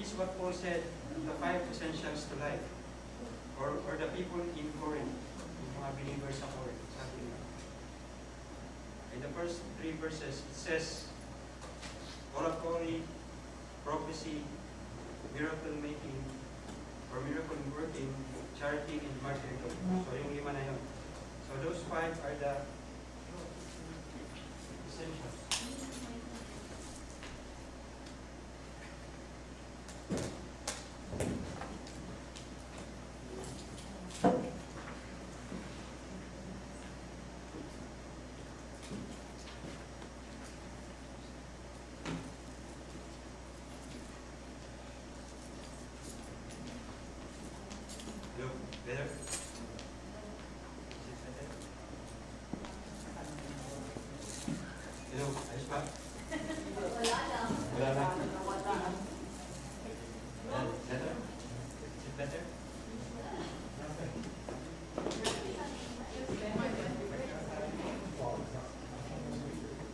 this is what Paul said, the 5 essentials to life. Or the people in Corinth, yung mga believers sa Corinth, something like that. In the first 3 verses, it says, oratory, prophecy, miracle making, or miracle working, charity, and martyrdom. So yung 5 na yun. So those 5 are the essentials. Hello, better? Hello, ayos ba? Wala na. Better? Is it better?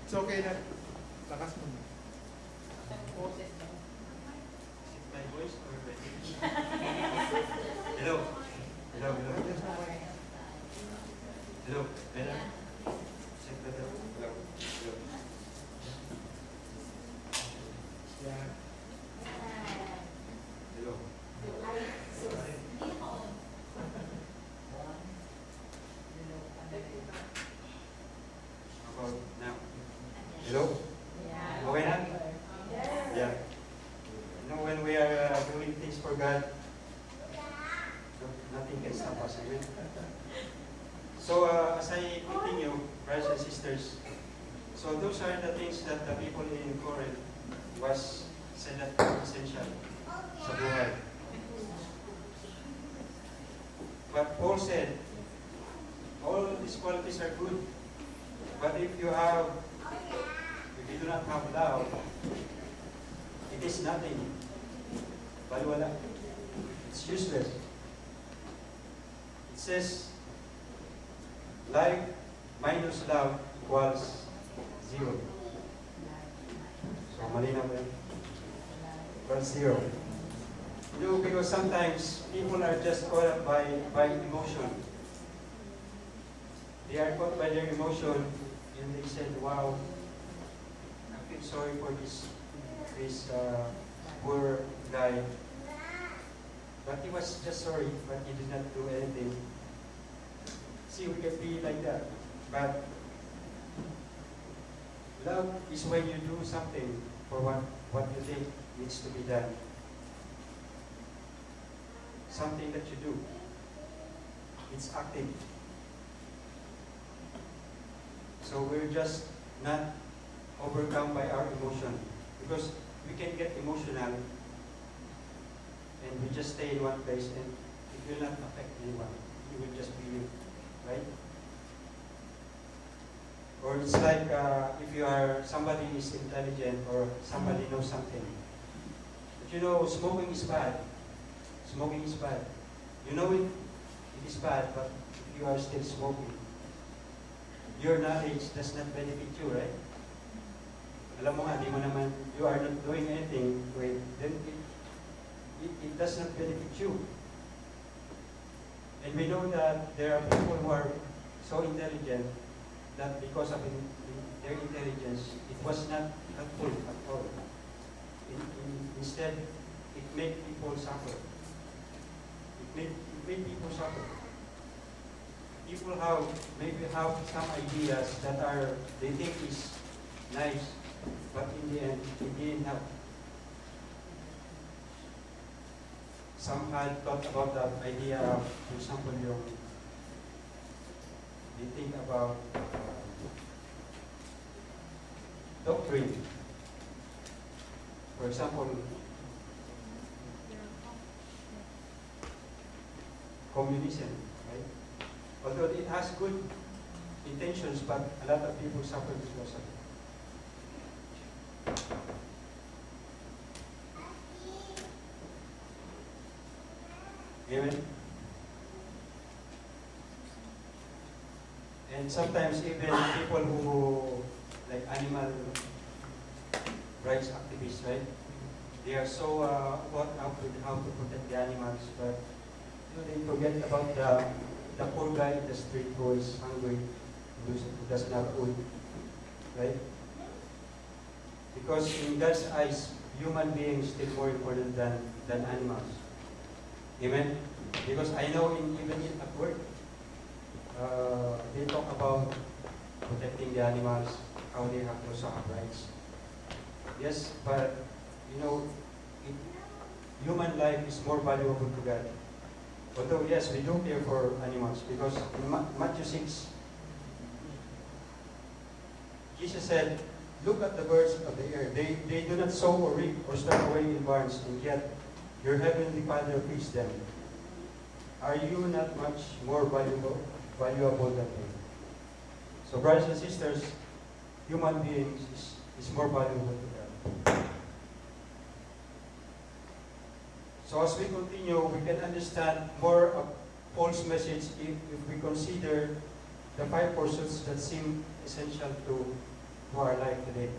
It's okay na. Lakas mo. Is it my voice or my Hello? Hello, hello. Hello, better? Is it better? Hello, hello. Yeah. Hello. How about now? Hello? Okay na? Yeah. You know, when we are doing things for God, nothing can stop us. Amen? So, as I continue, brothers and sisters, so those are the things that the people in Corinth was said that are essential sa buhay. But Paul said, all these qualities are good, but if you do not have love, it is nothing. Baliwala. It's useless. It says, life minus love equals 0. So, malinaw ba yun? Equals 0. You know, because sometimes people are just caught up by emotion. They are caught by their emotion and they said, wow, I feel sorry for this poor guy. But he was just sorry, but he did not do anything. See, we can be like that. But love is when you do something for what you think needs to be done. Something that you do. It's active. So we're just not overcome by our emotion. Because we can get emotional and we just stay in one place and it will not affect anyone. You will just be you, right? Or it's like if you are, somebody is intelligent or somebody knows something. But you know, smoking is bad. Smoking is bad. You know it is bad, but if you are still smoking, your knowledge does not benefit you, right? Alam mo nga, di mo naman, you are not doing anything to it, then it does not benefit you. And we know that there are people who are so intelligent that because of their intelligence, it was not helpful at all. Instead, it made people suffer. It made people suffer. People maybe have some ideas that they think is nice, but in the end, it didn't help. Some had thought about that idea of, for example, they think about doctrine. For example, communism, right? Although it has good intentions, but a lot of people suffer because of it. Amen? And sometimes even people who, like animal rights activists, right? They are so caught up with how to protect the animals, but they forget about the poor guy in the street who is hungry, who doesn't have food, right? Because in God's eyes, human beings still more important than animals. Amen? Because I know even at work, they talk about protecting the animals, how they have also have rights. Yes, but you know, human life is more valuable to God. Although yes, we do care for animals because in Matthew 6, Jesus said, "Look at the birds of the air. They do not sow or reap or store away in barns, and yet your heavenly Father feeds them. Are you not much more valuable than they?" So brothers and sisters, human beings is more valuable to God. So as we continue, we can understand more of Paul's message if we consider the 5 pursuits that seem essential to our life today.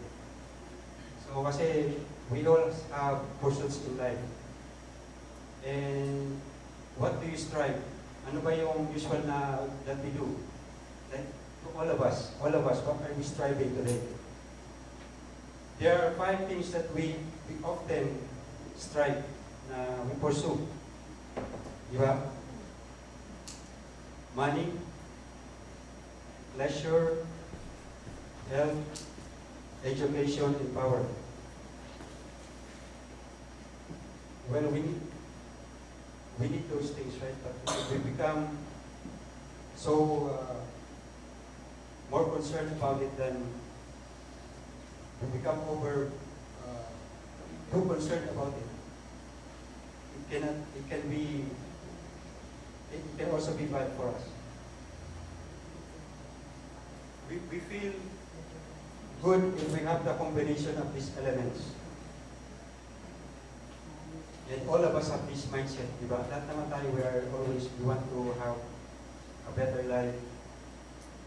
So kasi we all have pursuits in life. And what do you strive? Ano ba yung usual na that we do? Like to all of us, what are we striving today? There are 5 things that we often strive, na we pursue. Di ba? Money, pleasure, health, education, and power. Well, we need those things, right? But we become so more concerned about it than we become too concerned about it. It can also be bad for us. We feel good if we have the combination of these elements. And all of us have this mindset, di ba? Lahat naman tayo, we want to have a better life.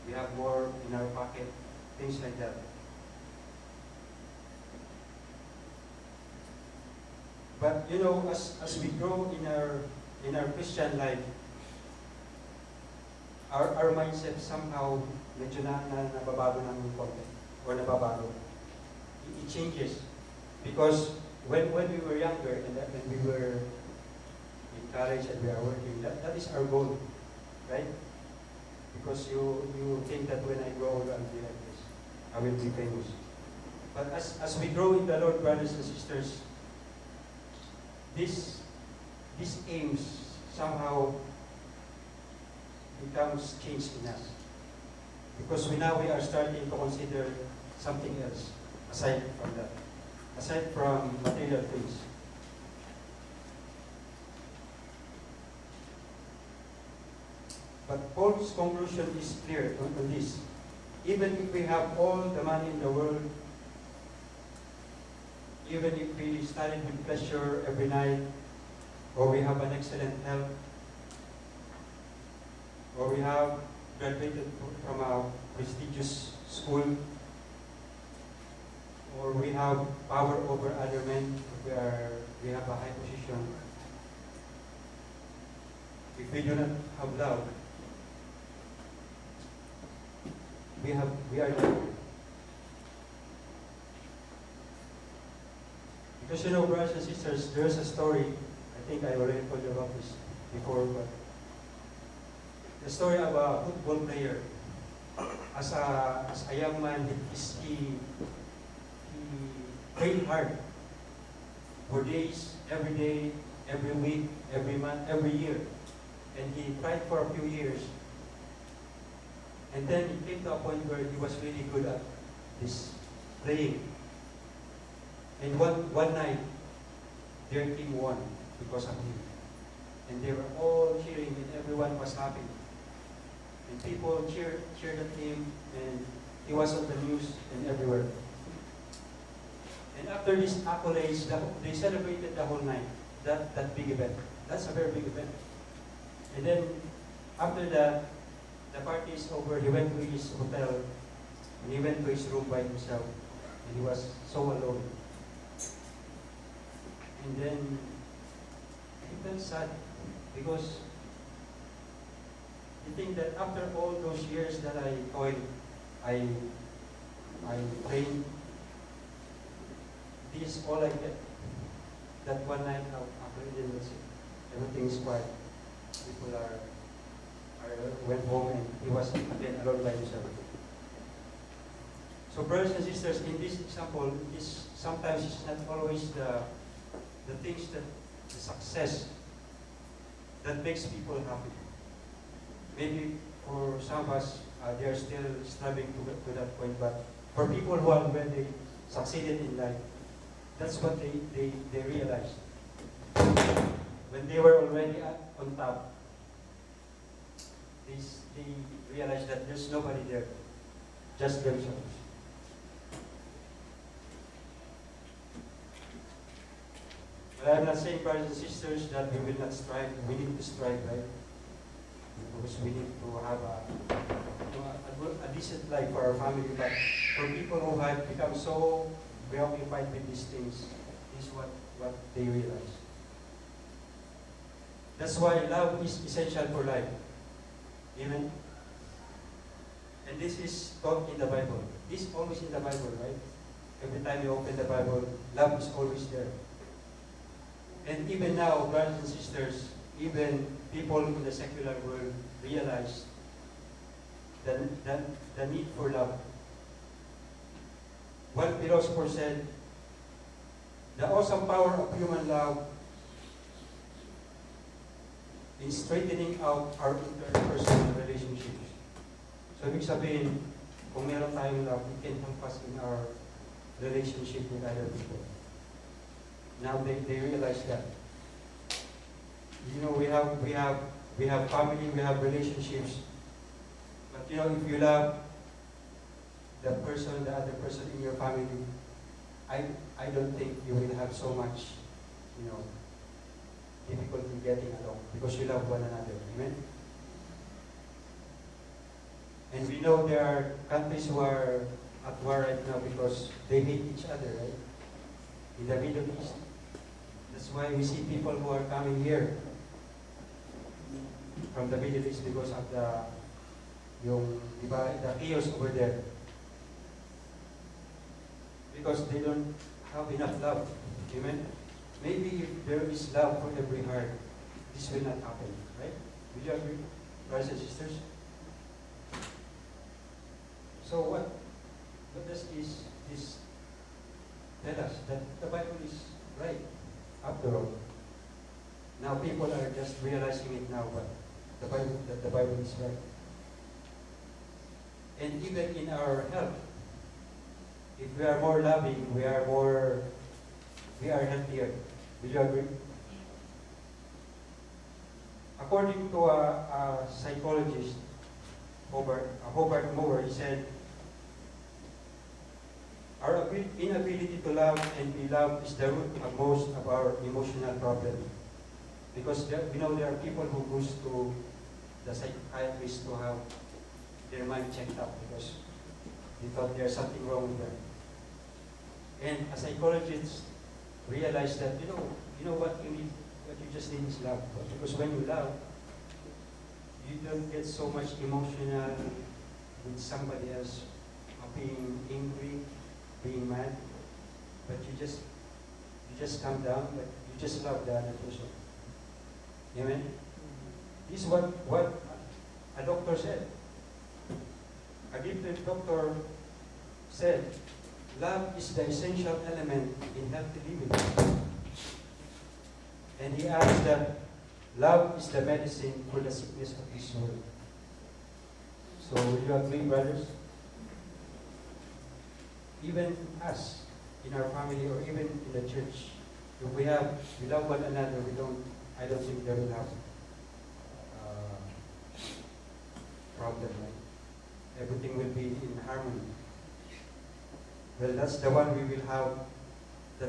We have more in our pocket, things like that. But you know, as we grow in our Christian life, our mindset somehow medyo nababago ng konti or nababago. It changes because when we were younger and when we were in college and we are working, that is our goal, right? Because you think that when I grow older I'll be like this, I will be famous. But as we grow in the Lord, brothers and sisters, this aims somehow becomes changed in us. Because now we are starting to consider something else aside from that. Aside from material things. But Paul's conclusion is clear on this. Even if we have all the money in the world, even if we study with pleasure every night, or we have an excellent health, or we have graduated from a prestigious school, or we have power over other men, we have a high position. If we do not have love, we are nothing. Because you know, brothers and sisters, there's a story, I think I already told you about this before, but the story of a football player. As a young man, he trained hard for days, every day, every week, every month, every year. And he tried for a few years. And then it came to a point where he was really good at this playing. And one night, their team won because of him. And they were all cheering and everyone was happy. And people cheered at him and he was on the news and everywhere. And after these accolades, they celebrated the whole night, that big event. That's a very big event. And then after that, the party is over, he went to his hotel and he went to his room by himself. And he was so alone. And then I felt sad because I think that after all those years that I toiled, I trained, this is all I get. That one night out after that's it. Everything is quiet. People went home and he was again alone by himself. So brothers and sisters, in this example, sometimes it's not always the things that the success that makes people happy. Maybe for some of us, they are still struggling to get to that point, but for people who have already succeeded in life, that's what they realized. When they were already on top, they realized that there's nobody there, just themselves. But I'm not saying, brothers and sisters, that we will not strive. We need to strive, right? Because we need to have a decent life for our family. But for people who have become so preoccupied with these things, this is what they realize. That's why love is essential for life. Amen? And this is taught in the Bible. This is always in the Bible, right? Every time you open the Bible, love is always there. And even now, brothers and sisters, even people in the secular world realize the need for love. One philosopher said, the awesome power of human love in straightening out our interpersonal relationships. So, ibig sabihin, kung meron tayong love, it can help us in our relationship with other people. Now they realize that. You know, we have family, we have relationships. But you know, if you love the other person in your family, I don't think you will have so much, you know, difficulty getting along because you love one another. Amen? And we know there are countries who are at war right now because they hate each other, right? In the Middle East. That's why we see people who are coming here from the Middle East because of the chaos over there. Because they don't have enough love. Amen? Maybe if there is love for every heart, this will not happen. Right? Would you agree, brothers and sisters? So what does this tell us? That the Bible is right, after all. Now people are just realizing it now, but the Bible is right. And even in our health, if we are more loving, we are healthier. Will you agree? According to a psychologist, Hobart Moore, he said, our inability to love and be loved is the root of most of our emotional problems. Because we know there are people who goes to the psychiatrist to have their mind checked out because they thought there's something wrong with them. And a psychologist realized that, you know what you need, what you just need is love. Because when you love, you don't get so much emotional with somebody else, being angry, being mad, but you just calm down, but you just love the other person. Amen? This is what a doctor said. A gifted doctor said, love is the essential element in healthy living. And he adds that love is the medicine for the sickness of this world. So will you agree, brothers? Even us, in our family, or even in the church, if we love one another, I don't think there will have problem, right? Everything will be in harmony. Well, that's the one we will have, the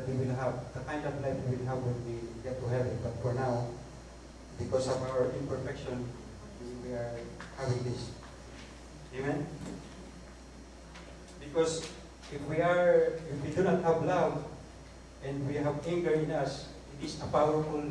kind of life we will have when we get to heaven. But for now, because of our imperfection, we are having this. Amen? Because if we do not have love, and we have anger in us, is a powerful